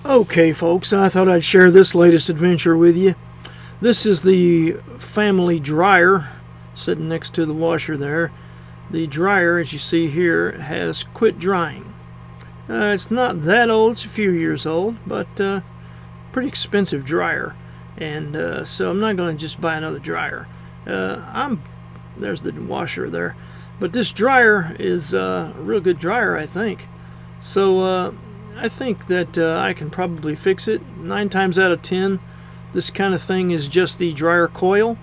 Okay folks, I thought I'd share this latest adventure with you. This is the family dryer sitting next to the washer there. The dryer, as you see here, has quit drying. It's not that old, it's a few years old, but pretty expensive dryer. And so I'm not going to just buy another dryer. There's the washer there. But this dryer is a real good dryer, I think. So I think that I can probably fix it. 9 times out of 10, this kind of thing is just the dryer coil,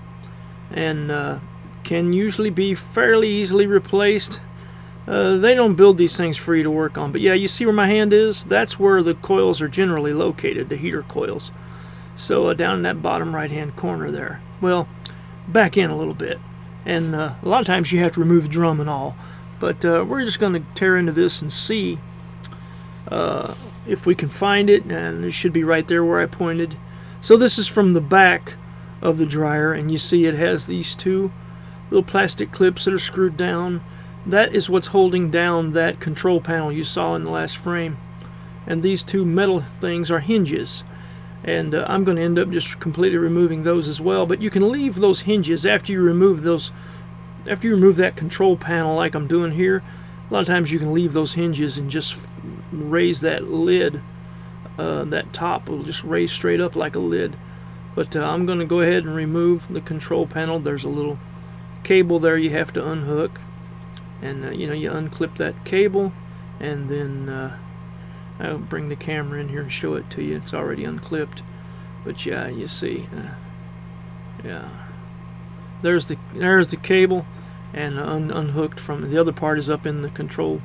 and can usually be fairly easily replaced. They don't build these things for you to work on, but yeah, you see where my hand is? That's where the coils are generally located, the heater coils. So down in that bottom right hand corner there. Well, back in a little bit, and a lot of times you have to remove the drum and all, but we're just going to tear into this and see if we can find it, and it should be right there where I pointed. So this is from the back of the dryer, and you see it has these two little plastic clips that are screwed down. That is what's holding down that control panel you saw in the last frame, and these two metal things are hinges, and I'm going to end up just completely removing those as well. But you can leave those hinges after you remove that control panel, like I'm doing here. A lot of times you can leave those hinges and just raise that lid. That top will just raise straight up like a lid. But I'm going to go ahead and remove the control panel. There's a little cable there you have to unhook, and you unclip that cable, and then I'll bring the camera in here and show it to you. It's already unclipped, but yeah, you see, yeah, there's the cable, and unhooked from the other part is up in the control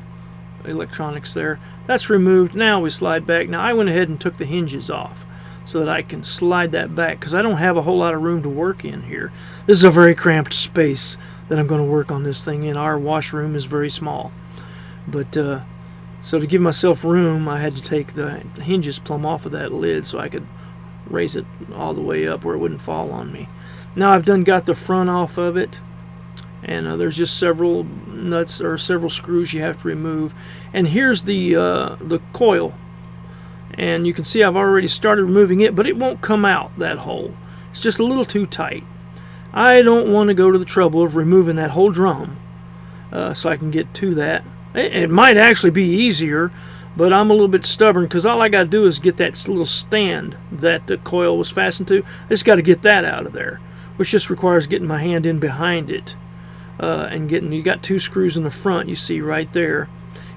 electronics there. That's removed. Now we slide back. Now I went ahead and took the hinges off so that I can slide that back, because I don't have a whole lot of room to work in here. This is a very cramped space that I'm going to work on this thing in. Our washroom is very small, but so to give myself room, I had to take the hinges plumb off of that lid so I could raise it all the way up where it wouldn't fall on me. Now I've got the front off of it, and there's just several nuts or several screws you have to remove. And here's the coil, and you can see I've already started removing it, but it won't come out, that hole. It's just a little too tight. I don't want to go to the trouble of removing that whole drum so I can get to that. It might actually be easier, but I'm a little bit stubborn, because all I got to do is get that little stand that the coil was fastened to. I just got to get that out of there, which just requires getting my hand in behind it. And you got 2 screws in the front, you see right there,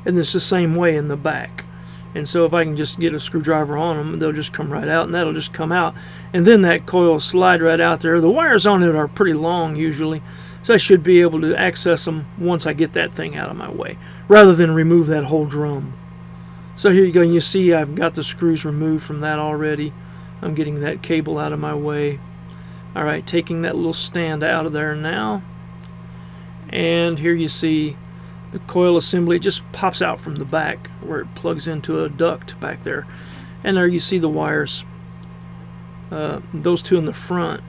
and it's the same way in the back. And so if I can just get a screwdriver on them, they'll just come right out, and that'll just come out, and then that coil will slide right out there. The wires on it are pretty long usually, so I should be able to access them once I get that thing out of my way, rather than remove that whole drum. So here you go, and you see I've got the screws removed from that already. I'm getting that cable out of my way. Alright, taking that little stand out of there now. And here you see the coil assembly. It just pops out from the back where it plugs into a duct back there. And there you see the wires. Those 2 in the front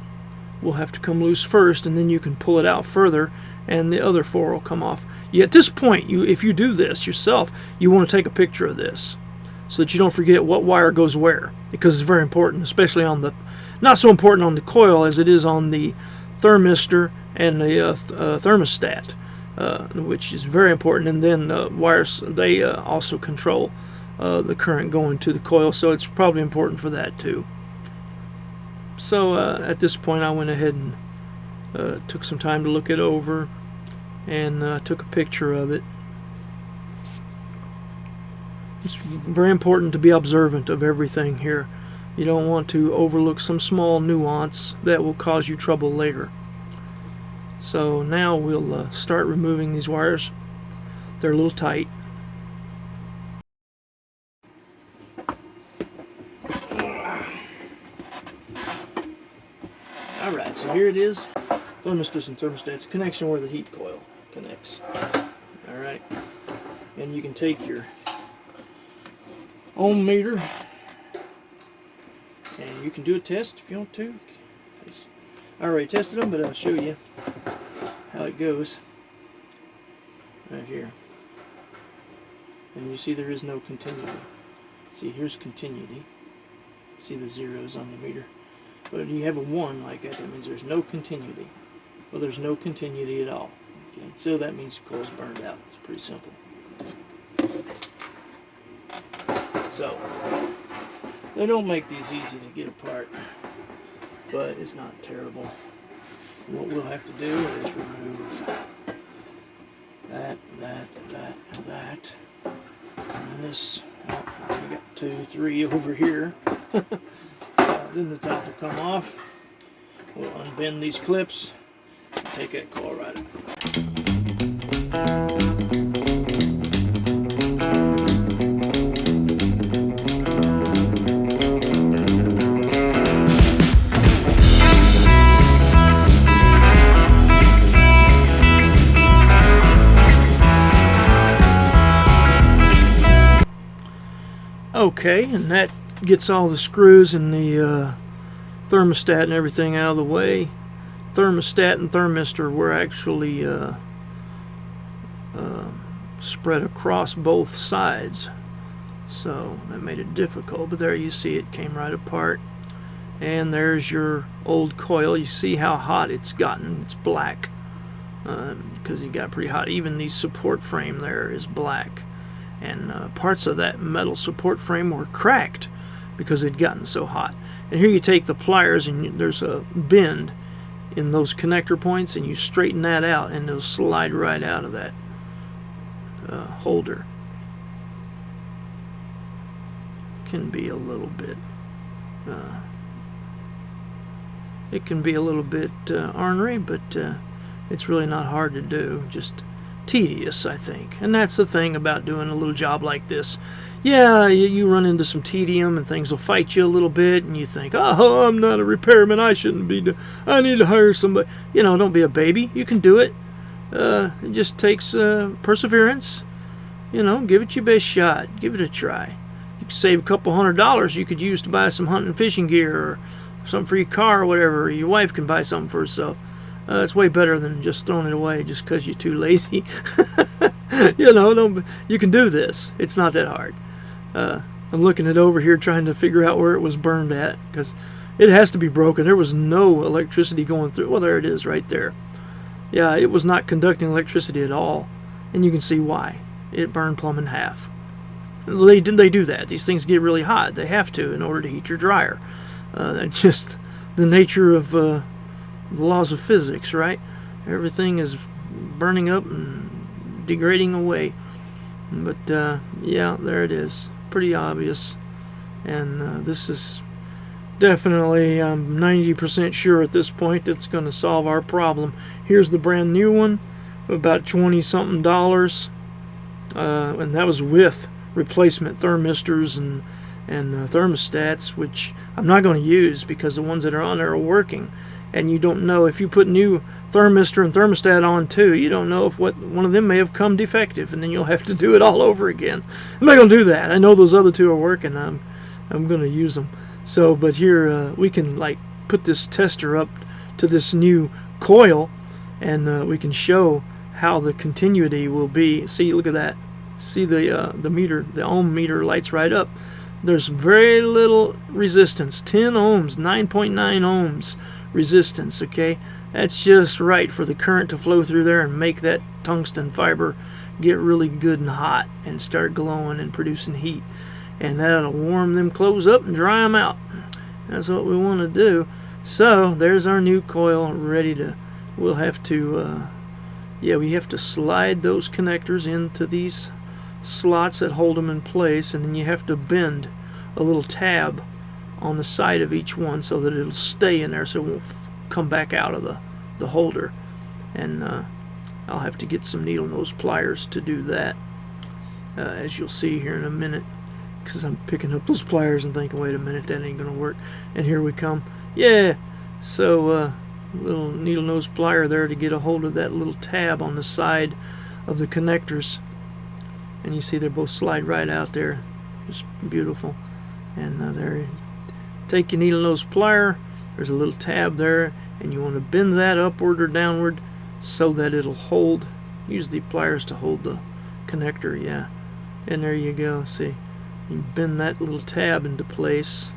will have to come loose first, and then you can pull it out further, and the other 4 will come off. At this point, if you do this yourself, you want to take a picture of this so that you don't forget what wire goes where, because it's very important, especially on the, not so important on the coil as it is on the thermistor and the thermostat, which is very important. And then wires, they also control the current going to the coil, so it's probably important for that too. So at this point I went ahead and took some time to look it over, and took a picture of it. It's very important to be observant of everything here. You don't want to overlook some small nuance that will cause you trouble later. So now we'll start removing these wires. They're a little tight. Alright, so here it is. Thermistors and thermostats. Connection where the heat coil connects. Alright. And you can take your ohm meter, and you can do a test if you want to. I already tested them, but I'll show you how it goes right here. And you see there is no continuity. See, here's continuity. See the zeros on the meter. But if you have a 1 like that, that means there's no continuity. Well, there's no continuity at all. Okay, so that means the coil's burned out. It's pretty simple. So, they don't make these easy to get apart, but it's not terrible. What we'll have to do is remove that, and that. And this, we got 2, 3 over here. Then the top will come off. We'll unbend these clips and take that coil right out. Okay, and that gets all the screws and the thermostat and everything out of the way. Thermostat and thermistor were actually spread across both sides, so that made it difficult. But there you see it came right apart, and there's your old coil. You see how hot it's gotten. It's black because it got pretty hot. Even the support frame there is black. And parts of that metal support frame were cracked because it had gotten so hot. And here you take the pliers, and there's a bend in those connector points, and you straighten that out, and it'll slide right out of that holder. Can be a little bit ornery, but it's really not hard to do. Just tedious, I think. And that's the thing about doing a little job like this. Yeah, you run into some tedium and things will fight you a little bit, and you think, oh, I'm not a repairman, I shouldn't be, I need to hire somebody. You know, don't be a baby. You can do it. It just takes perseverance. You know, give it your best shot. Give it a try. You could save a couple $100 you could use to buy some hunting and fishing gear or something for your car or whatever. Your wife can buy something for herself. It's way better than just throwing it away just because you're too lazy. You know, you can do this. It's not that hard. I'm looking it over here trying to figure out where it was burned at, because it has to be broken. There was no electricity going through. Well, there it is right there. Yeah, it was not conducting electricity at all, and you can see why. It burned plumb in half. They do that. These things get really hot. They have to in order to heat your dryer. That's just the nature of the laws of physics, right? Everything is burning up and degrading away. But yeah, there it is. Pretty obvious. And this is definitely, I'm 90% sure at this point, it's going to solve our problem. Here's the brand new one, about $20-something, and that was with replacement thermistors and thermostats, which I'm not going to use because the ones that are on there are working. And you don't know if you put new thermistor and thermostat on too, you don't know if one of them may have come defective, and then you'll have to do it all over again. I'm not going to do that. I know those other two are working. I'm going to use them. So, but here we can like put this tester up to this new coil, and we can show how the continuity will be. See, look at that. See the meter, the ohm meter lights right up. There's very little resistance. 10 ohms, 9.9 ohms resistance. Okay, that's just right for the current to flow through there and make that tungsten fiber get really good and hot and start glowing and producing heat, and that'll warm them clothes up and dry them out. That's what we want to do. So there's our new coil ready to, we'll have to we have to slide those connectors into these slots that hold them in place, and then you have to bend a little tab on the side of each one so that it'll stay in there, so it won't come back out of the holder. And I'll have to get some needle nose pliers to do that, as you'll see here in a minute, because I'm picking up those pliers and thinking, wait a minute, that ain't gonna work. And here we come. Yeah, so little needle nose plier there to get a hold of that little tab on the side of the connectors, and you see they both slide right out there. Just beautiful. And there, take your needle nose plier, there's a little tab there, and you want to bend that upward or downward so that it'll hold. Use the pliers to hold the connector, yeah. And there you go. See, you bend that little tab into place,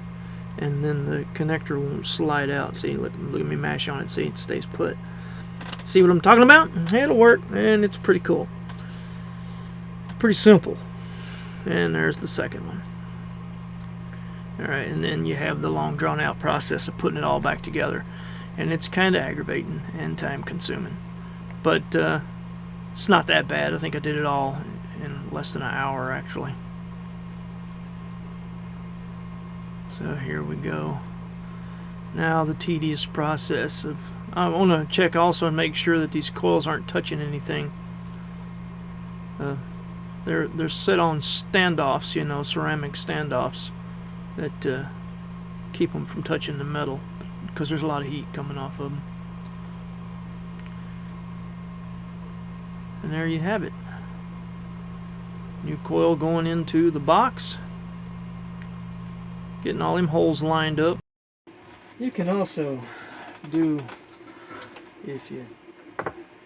and then the connector won't slide out. See, look at me mash on it. See, it stays put. See what I'm talking about? It'll work, and it's pretty cool. Pretty simple. And there's the second one. Alright, and then you have the long drawn out process of putting it all back together. And it's kind of aggravating and time consuming. But it's not that bad. I think I did it all in less than an hour actually. So here we go. Now the tedious process of, I want to check also and make sure that these coils aren't touching anything. They're set on standoffs, you know, ceramic standoffs that keep them from touching the metal because there's a lot of heat coming off of them. And there you have it. New coil going into the box. Getting all them holes lined up. You can also do, if you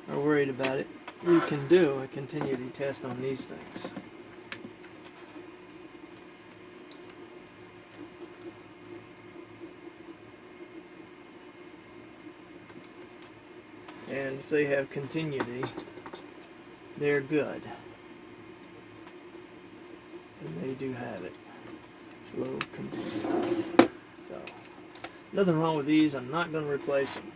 are worried about it, you can do a continuity test on these things. And if they have continuity, they're good. And they do have it. Slow continuity. So, nothing wrong with these. I'm not going to replace them.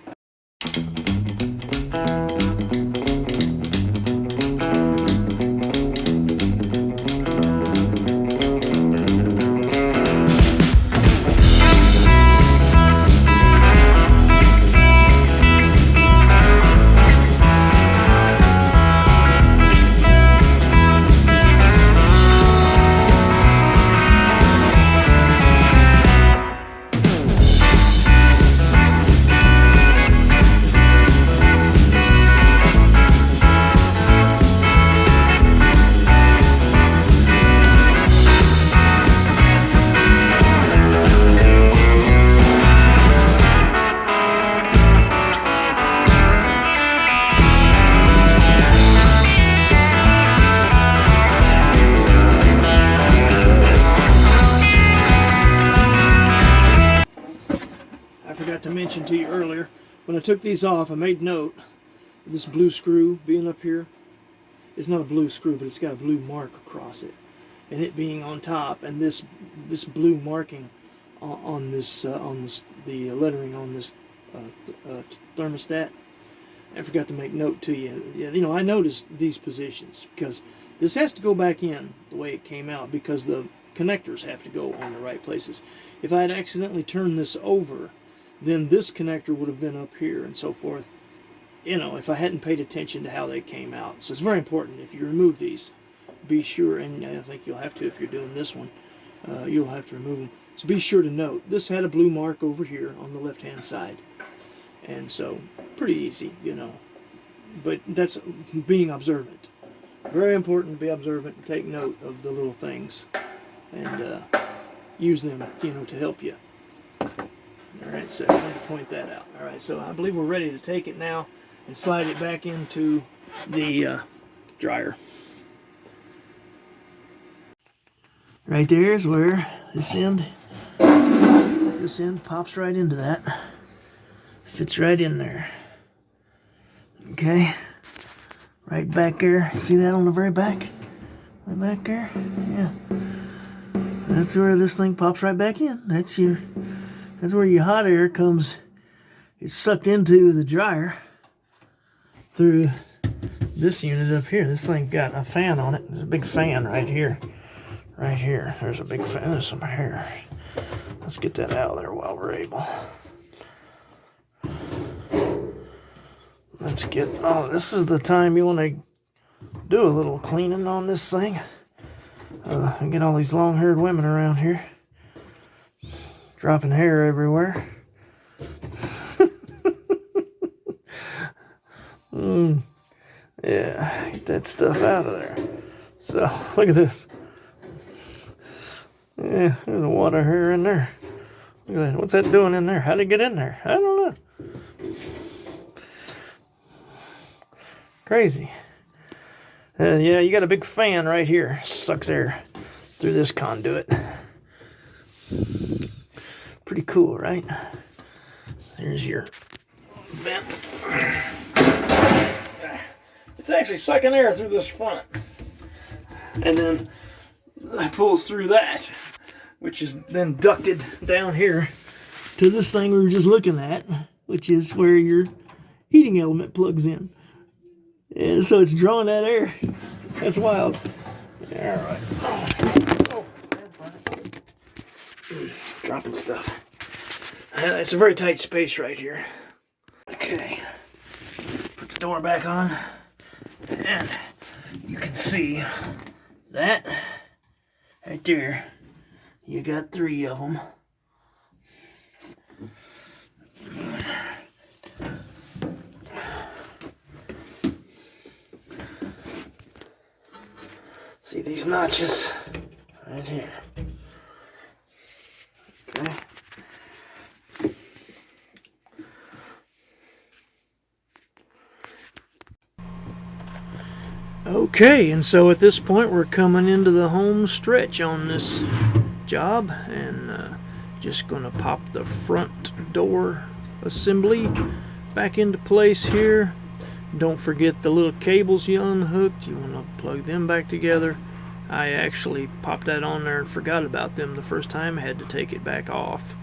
To mention to you earlier, when I took these off, I made note of this blue screw being up here. It's not a blue screw, but it's got a blue mark across it, and it being on top, and this blue marking on the lettering on this thermostat. I forgot to make note to you. You know, I noticed these positions because this has to go back in the way it came out because the connectors have to go on the right places. If I had accidentally turned this over, then this connector would have been up here and so forth, you know, if I hadn't paid attention to how they came out. So it's very important if you remove these, be sure, and I think you'll have to if you're doing this one, you'll have to remove them. So be sure to note, this had a blue mark over here on the left hand side. And so, pretty easy, you know. But that's being observant. Very important to be observant and take note of the little things. And use them, you know, to help you. Alright, so I wanted to point that out. Alright, so I believe we're ready to take it now and slide it back into the dryer. Right there is where this end pops right into that. Fits right in there. Okay. Right back there. See that on the very back? Right back there? Yeah. That's where this thing pops right back in. That's where your hot air comes. It's sucked into the dryer through this unit up here. This thing got a fan on it. There's a big fan right here. Right here. There's a big fan. There's some hair. Let's get that out of there while we're able. Let's get, oh, this is the time you want to do a little cleaning on this thing. And get all these long-haired women around here. Dropping hair everywhere. Yeah, get that stuff out of there. So, look at this. Yeah, there's a wad of hair in there. Look at that. What's that doing in there? How'd it get in there? I don't know. Crazy. Yeah, you got a big fan right here. Sucks air through this conduit. Pretty Pretty cool, right? So here's your vent. It's actually sucking air through this front. And then it pulls through that, which is then ducted down here to this thing we were just looking at, which is where your heating element plugs in. And so it's drawing that air. That's wild. All right. Oh, dropping stuff. It's a very tight space right here. Okay. Put the door back on. And you can see that right there. You got 3 of them. See these notches right here. Okay. Okay, and so at this point we're coming into the home stretch on this job, and just gonna pop the front door assembly back into place here. Don't forget the little cables you unhooked. You want to plug them back together. I actually popped that on there and forgot about them the first time. I had to take it back off.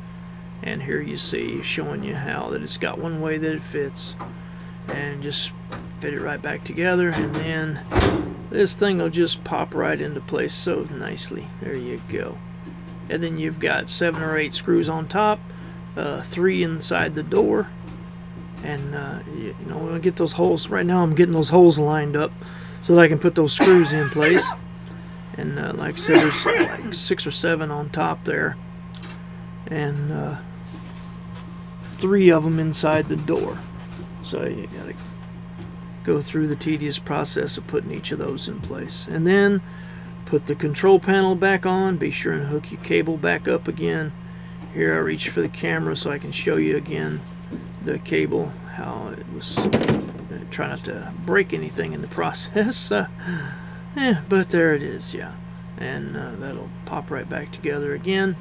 And here you see, showing you how that it's got one way that it fits. And just fit it right back together. And then this thing will just pop right into place so nicely. There you go. And then you've got 7 or 8 screws on top. 3 inside the door. And you know, we'll get those holes. Right now I'm getting those holes lined up so that I can put those screws in place. And like I said, there's like 6 or 7 on top there, and 3 of them inside the door. So you gotta go through the tedious process of putting each of those in place. And then put the control panel back on. Be sure and hook your cable back up again. Here I reach for the camera so I can show you again the cable, how it was. Try not to break anything in the process. But there it is, yeah. And that'll pop right back together again.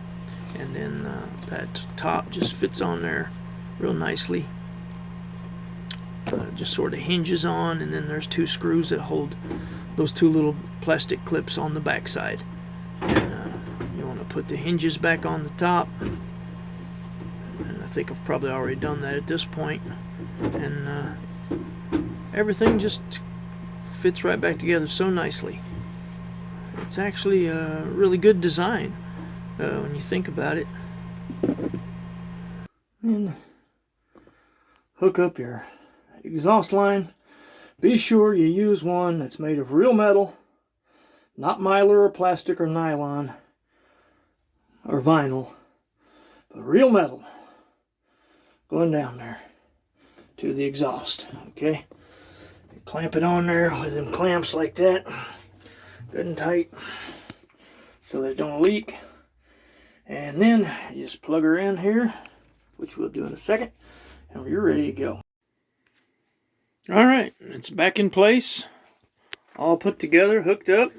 And then that top just fits on there real nicely. Just sort of hinges on, and then there's 2 screws that hold those 2 little plastic clips on the back side. And you want to put the hinges back on the top. And I think I've probably already done that at this point. And everything just fits right back together so nicely. It's actually a really good design when you think about it. And hook up your exhaust line. Be sure you use one that's made of real metal, not mylar or plastic or nylon or vinyl, but real metal going down there to the exhaust. Okay, you clamp it on there with them clamps like that, good and tight, so they don't leak. And then you just plug her in here, which we'll do in a second, and you're ready to go. All right, it's back in place, all put together, hooked up.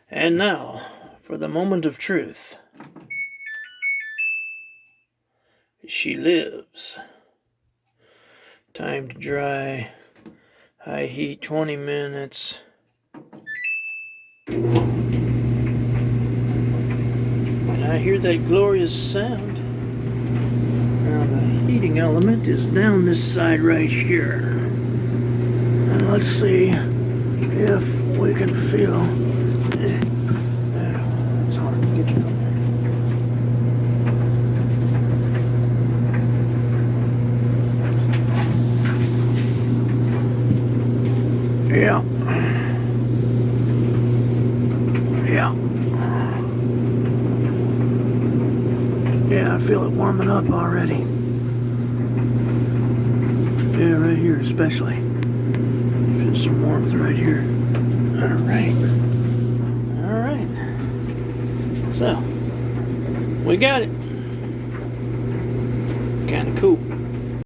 And now for the moment of truth. She lives. Time to dry. High heat 20 minutes. And I hear that glorious sound. Now the heating element is down this side right here. And let's see if we can feel. It's hard to get down there. Yeah. Yeah. Yeah, I feel it warming up already. Yeah, right here especially. Feel some warmth right here. Alright. Alright. So, we got it. Kinda cool.